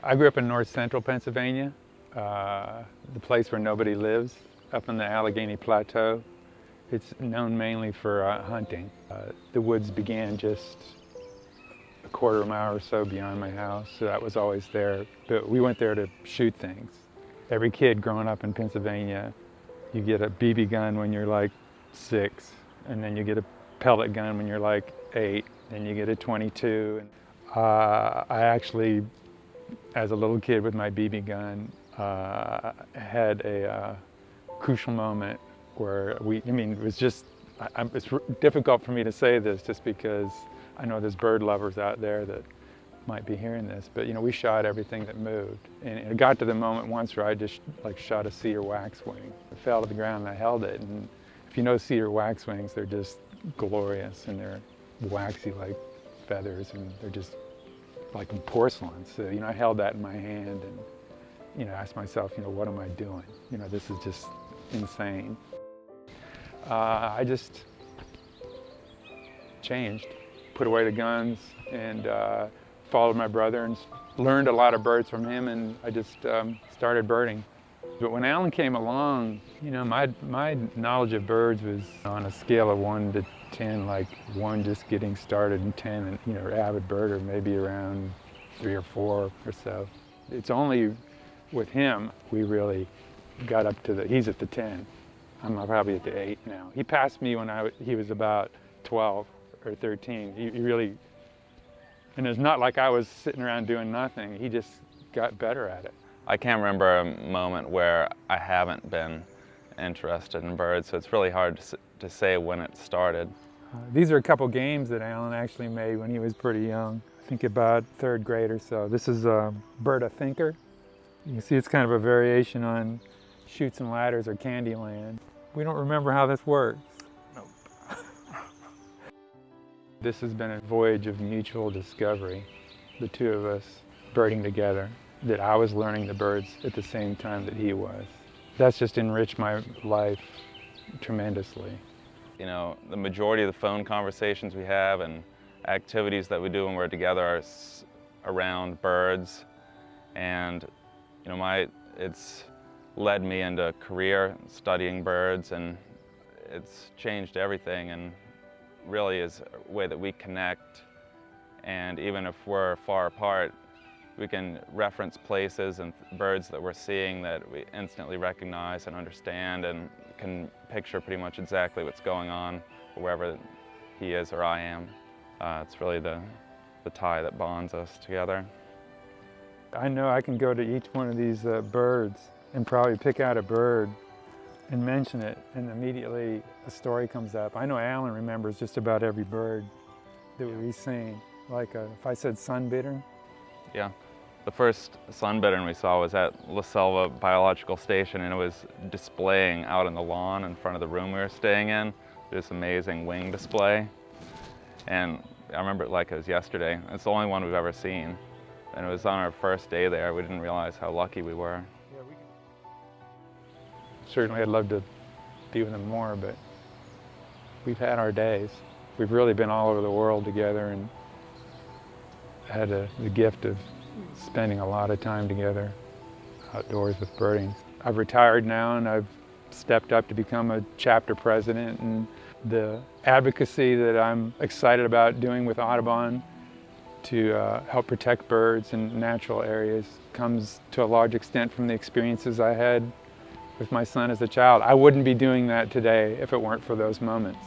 I grew up in north central Pennsylvania, the place where nobody lives, up in the Allegheny Plateau. It's known mainly for hunting. The woods began just a quarter of a mile or so beyond my house, so that was always there. But we went there to shoot things. Every kid growing up in Pennsylvania, you get a BB gun when you're like 6, and then you get a pellet gun when you're like 8, then you get a .22. I actually, as a little kid with my BB gun, had a crucial moment where it was just, it's difficult for me to say this just because I know there's bird lovers out there that might be hearing this, but we shot everything that moved. And it got to the moment once where I just shot a cedar waxwing. It fell to the ground and I held it. And if you know cedar waxwings, they're just glorious and they're waxy like feathers and they're just like porcelain. So, I held that in my hand and, asked myself, what am I doing? This is just insane. I just changed, put away the guns and followed my brother and learned a lot of birds from him, and I just started birding. But when Alan came along, my knowledge of birds was on a scale of 1 to 10, like 1 just getting started and 10, and avid birder, maybe around 3 or 4 or so. It's only with him we really got up to he's at the 10. I'm probably at the 8 now. He passed me when he was about 12 or 13. He really, and it's not like I was sitting around doing nothing. He just got better at it. I can't remember a moment where I haven't been interested in birds, so it's really hard to say when it started. These are a couple games that Alan actually made when he was pretty young. I think about 3rd grade or so. This is Bird a Thinker. You can see it's kind of a variation on Chutes and Ladders or Candyland. We don't remember how this works. Nope. This has been a voyage of mutual discovery, the two of us birding together, that I was learning the birds at the same time that he was. That's just enriched my life tremendously. The majority of the phone conversations we have and activities that we do when we're together are around birds, and it's led me into a career studying birds, and it's changed everything, and really is a way that we connect. And even if we're far apart, we can reference places and birds that we're seeing that we instantly recognize and understand, and can picture pretty much exactly what's going on wherever he is or I am. It's really the tie that bonds us together. I know I can go to each one of these birds and probably pick out a bird and mention it, and immediately a story comes up. I know Alan remembers just about every bird that we've seen. Like if I said sunbittern. Yeah. The first sunbittern we saw was at La Selva Biological Station, and it was displaying out on the lawn in front of the room we were staying in. This amazing wing display. And I remember it like it was yesterday. It's the only one we've ever seen. And it was on our first day there. We didn't realize how lucky we were. Certainly I'd love to be with them more, but we've had our days. We've really been all over the world together and had the gift of spending a lot of time together outdoors with birding. I've retired now and I've stepped up to become a chapter president, and the advocacy that I'm excited about doing with Audubon to help protect birds in natural areas comes to a large extent from the experiences I had with my son as a child. I wouldn't be doing that today if it weren't for those moments.